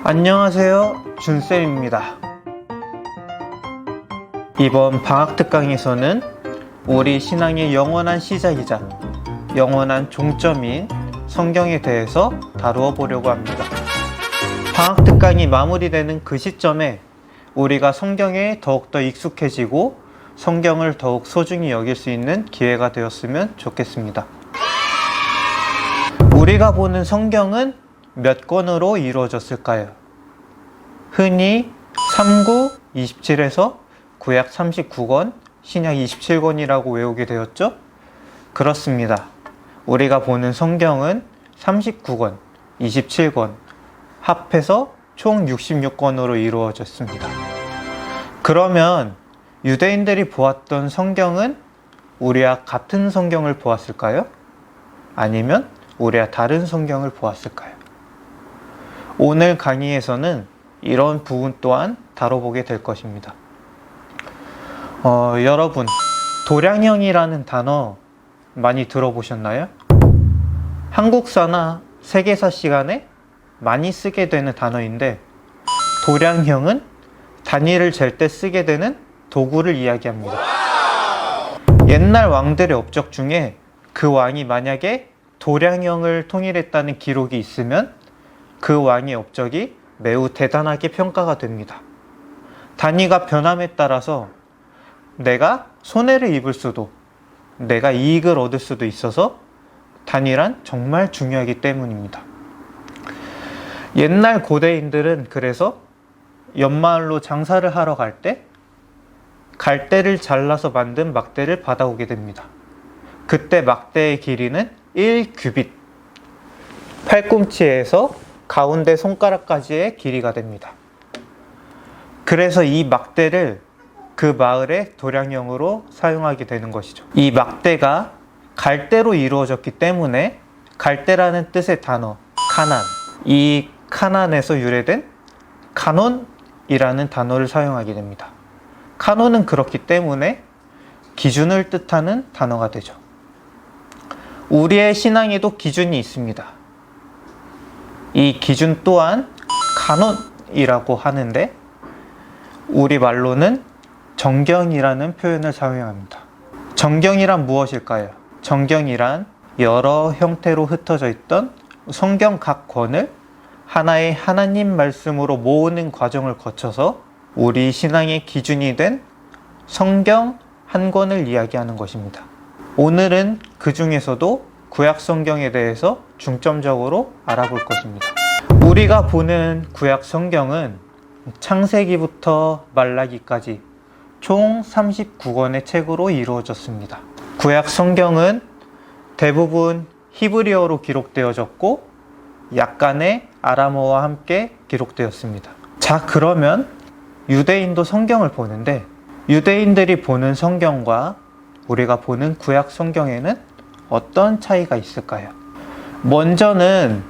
안녕하세요, 준쌤입니다. 이번 방학특강에서는 우리 신앙의 영원한 시작이자 영원한 종점인 성경에 대해서 다루어 보려고 합니다. 방학특강이 마무리되는 그 시점에 우리가 성경에 더욱더 익숙해지고 성경을 더욱 소중히 여길 수 있는 기회가 되었으면 좋겠습니다. 우리가 보는 성경은 몇 권으로 이루어졌을까요? 흔히 39, 27에서 구약 39권, 신약 27권이라고 외우게 되었죠? 그렇습니다. 우리가 보는 성경은 39권, 27권, 합해서 총 66권으로 이루어졌습니다. 그러면 유대인들이 보았던 성경은 우리와 같은 성경을 보았을까요? 아니면 우리와 다른 성경을 보았을까요? 오늘 강의에서는 이런 부분 또한 다뤄보게 될 것입니다. 여러분, 도량형이라는 단어 많이 들어보셨나요? 한국사나 세계사 시간에 많이 쓰게 되는 단어인데, 도량형은 단위를 잴 때 쓰게 되는 도구를 이야기합니다. 옛날 왕들의 업적 중에 그 왕이 만약에 도량형을 통일했다는 기록이 있으면 그 왕의 업적이 매우 대단하게 평가가 됩니다. 단위가 변함에 따라서 내가 손해를 입을 수도, 내가 이익을 얻을 수도 있어서 단위란 정말 중요하기 때문입니다. 옛날 고대인들은 그래서 연마을로 장사를 하러 갈 때 갈대를 잘라서 만든 막대를 받아오게 됩니다. 그때 막대의 길이는 1규빗, 팔꿈치에서 가운데 손가락까지의 길이가 됩니다. 그래서 이 막대를 그 마을의 도량형으로 사용하게 되는 것이죠. 이 막대가 갈대로 이루어졌기 때문에 갈대라는 뜻의 단어 카난, 이 카난에서 유래된 카논이라는 단어를 사용하게 됩니다. 카논은 그렇기 때문에 기준을 뜻하는 단어가 되죠. 우리의 신앙에도 기준이 있습니다. 이 기준 또한 가논이라고 하는데 우리말로는 정경이라는 표현을 사용합니다. 정경이란 무엇일까요? 정경이란 여러 형태로 흩어져 있던 성경 각 권을 하나의 하나님 말씀으로 모으는 과정을 거쳐서 우리 신앙의 기준이 된 성경 한 권을 이야기하는 것입니다. 오늘은 그 중에서도 구약 성경에 대해서 중점적으로 알아볼 것입니다. 우리가 보는 구약 성경은 창세기부터 말라기까지 총 39권의 책으로 이루어졌습니다. 구약 성경은 대부분 히브리어로 기록되어졌고 약간의 아람어와 함께 기록되었습니다. 자, 그러면 유대인도 성경을 보는데 유대인들이 보는 성경과 우리가 보는 구약 성경에는 어떤 차이가 있을까요? 먼저는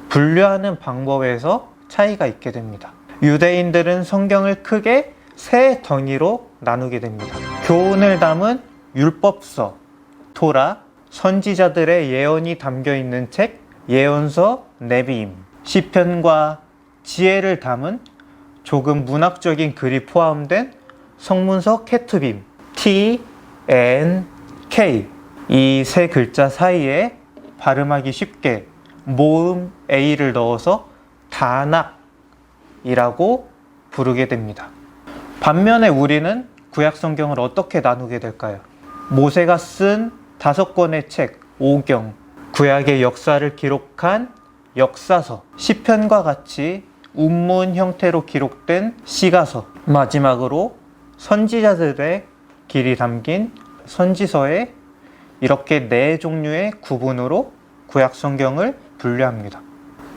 분류하는 방법에서 차이가 있게 됩니다. 유대인들은 성경을 크게 세 덩이로 나누게 됩니다. 교훈을 담은 율법서, 토라, 선지자들의 예언이 담겨 있는 책, 예언서, 네비임, 시편과 지혜를 담은 조금 문학적인 글이 포함된 성문서 케투빔, T, N, K, 이 세 글자 사이에 발음하기 쉽게 모음 A를 넣어서 다낙이라고 부르게 됩니다. 반면에 우리는 구약 성경을 어떻게 나누게 될까요? 모세가 쓴 5권의 책, 오경, 구약의 역사를 기록한 역사서, 시편과 같이 운문 형태로 기록된 시가서, 마지막으로 선지자들의 길이 담긴 선지서에 이렇게 네 종류의 구분으로 구약 성경을 분류합니다.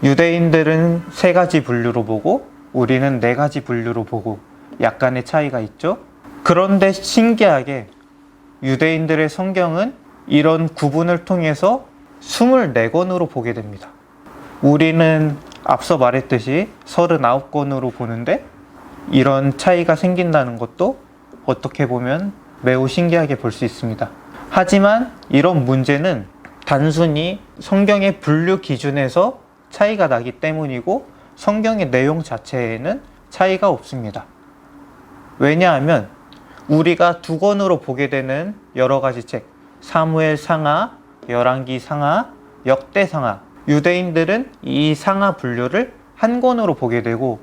유대인들은 세 가지 분류로 보고 우리는 네 가지 분류로 보고 약간의 차이가 있죠. 그런데 신기하게 유대인들의 성경은 이런 구분을 통해서 24권으로 보게 됩니다. 우리는 앞서 말했듯이 39권으로 보는데 이런 차이가 생긴다는 것도 어떻게 보면 매우 신기하게 볼 수 있습니다. 하지만 이런 문제는 단순히 성경의 분류 기준에서 차이가 나기 때문이고 성경의 내용 자체에는 차이가 없습니다. 왜냐하면 우리가 두 권으로 보게 되는 여러 가지 책, 사무엘 상하, 열왕기 상하, 역대 상하, 유대인들은 이 상하 분류를 한 권으로 보게 되고,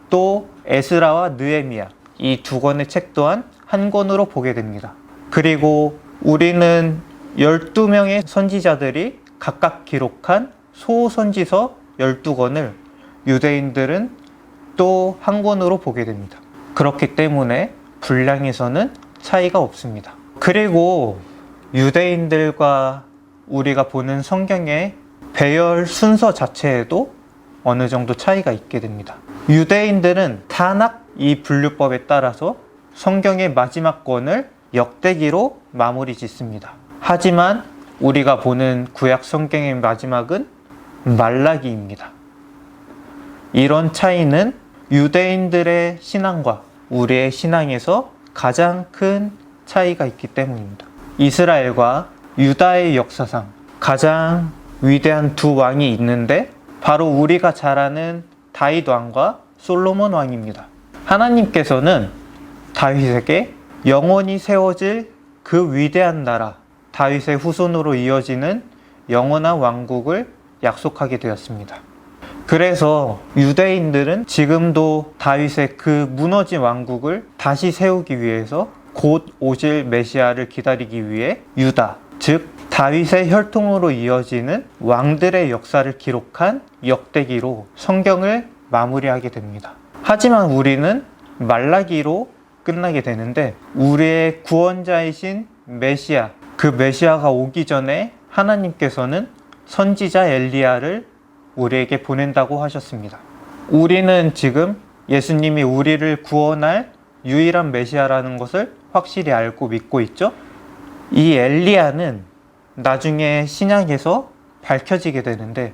또 에스라와 느헤미야, 이 두 권의 책 또한 한 권으로 보게 됩니다. 그리고 우리는 12명의 선지자들이 각각 기록한 소선지서 12권을 유대인들은 또 한 권으로 보게 됩니다. 그렇기 때문에 분량에서는 차이가 없습니다. 그리고 유대인들과 우리가 보는 성경의 배열 순서 자체에도 어느 정도 차이가 있게 됩니다. 유대인들은 타낙 이 분류법에 따라서 성경의 마지막 권을 역대기로 마무리 짓습니다. 하지만 우리가 보는 구약 성경의 마지막은 말라기입니다. 이런 차이는 유대인들의 신앙과 우리의 신앙에서 가장 큰 차이가 있기 때문입니다. 이스라엘과 유다의 역사상 가장 위대한 두 왕이 있는데 바로 우리가 잘 아는 다윗 왕과 솔로몬 왕입니다. 하나님께서는 다윗에게 영원히 세워질 그 위대한 나라, 다윗의 후손으로 이어지는 영원한 왕국을 약속하게 되었습니다. 그래서 유대인들은 지금도 다윗의 그 무너진 왕국을 다시 세우기 위해서 곧 오실 메시아를 기다리기 위해 유다, 즉 다윗의 혈통으로 이어지는 왕들의 역사를 기록한 역대기로 성경을 마무리하게 됩니다. 하지만 우리는 말라기로 끝나게 되는데, 우리의 구원자이신 메시아, 그 메시아가 오기 전에 하나님께서는 선지자 엘리야를 우리에게 보낸다고 하셨습니다. 우리는 지금 예수님이 우리를 구원할 유일한 메시아라는 것을 확실히 알고 믿고 있죠? 이 엘리야는 나중에 신약에서 밝혀지게 되는데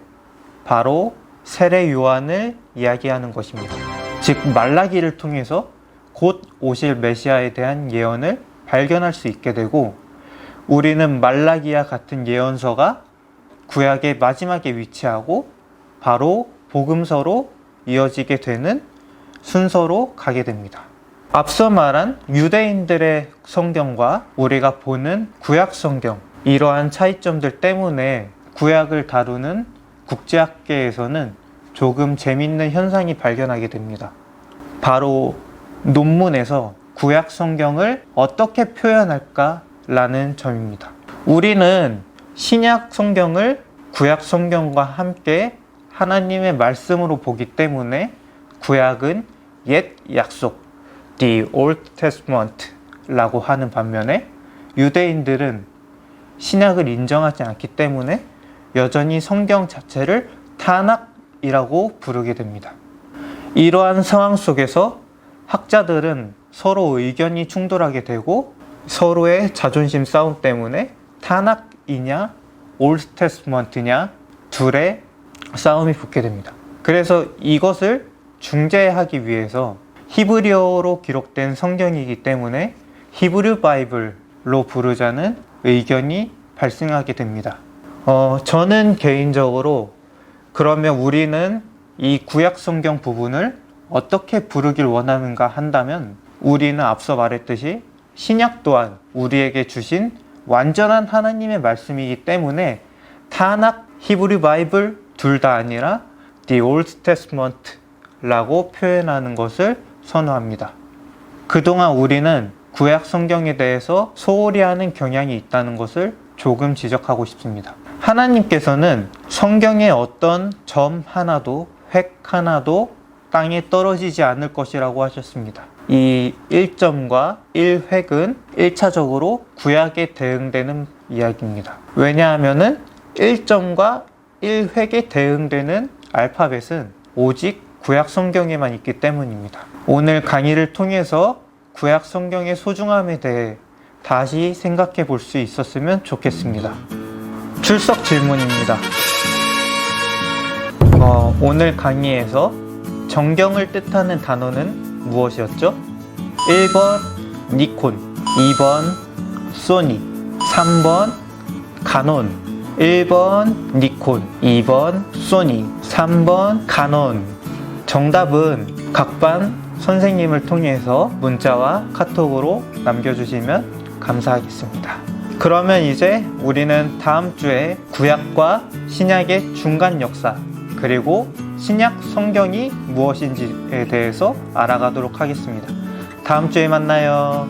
바로 세례 요한을 이야기하는 것입니다. 즉 말라기를 통해서 곧 오실 메시아에 대한 예언을 발견할 수 있게 되고, 우리는 말라기와 같은 예언서가 구약의 마지막에 위치하고 바로 복음서로 이어지게 되는 순서로 가게 됩니다. 앞서 말한 유대인들의 성경과 우리가 보는 구약 성경, 이러한 차이점들 때문에 구약을 다루는 국제학계에서는 조금 재밌는 현상이 발견하게 됩니다. 바로 논문에서 구약 성경을 어떻게 표현할까 라는 점입니다. 우리는 신약 성경을 구약 성경과 함께 하나님의 말씀으로 보기 때문에 구약은 옛 약속, The Old Testament 라고 하는 반면에 유대인들은 신약을 인정하지 않기 때문에 여전히 성경 자체를 타낙이라고 부르게 됩니다. 이러한 상황 속에서 학자들은 서로 의견이 충돌하게 되고 서로의 자존심 싸움 때문에 타낙이냐 올드 테스트먼트냐 둘의 싸움이 붙게 됩니다. 그래서 이것을 중재하기 위해서 히브리어로 기록된 성경이기 때문에 히브리 바이블로 부르자는 의견이 발생하게 됩니다. 저는 개인적으로 그러면 우리는 이 구약 성경 부분을 어떻게 부르길 원하는가 한다면, 우리는 앞서 말했듯이 신약 또한 우리에게 주신 완전한 하나님의 말씀이기 때문에 타낙, 히브리 바이블 둘 다 아니라 The Old Testament 라고 표현하는 것을 선호합니다. 그동안 우리는 구약 성경에 대해서 소홀히 하는 경향이 있다는 것을 조금 지적하고 싶습니다. 하나님께서는 성경의 어떤 점 하나도, 획 하나도 땅에 떨어지지 않을 것이라고 하셨습니다. 이 1점과 1획은 1차적으로 구약에 대응되는 이야기입니다. 왜냐하면 1점과 1획에 대응되는 알파벳은 오직 구약 성경에만 있기 때문입니다. 오늘 강의를 통해서 구약 성경의 소중함에 대해 다시 생각해 볼 수 있었으면 좋겠습니다. 출석 질문입니다. 오늘 강의에서 정경을 뜻하는 단어는 무엇이었죠? 1번 니콘, 2번 소니, 3번 가논. 1번 니콘, 2번 소니, 3번 가논. 정답은 각 반 선생님을 통해서 문자와 카톡으로 남겨주시면 감사하겠습니다. 그러면 이제 우리는 다음 주에 구약과 신약의 중간 역사, 그리고 신약 성경이 무엇인지에 대해서 알아가도록 하겠습니다. 다음 주에 만나요.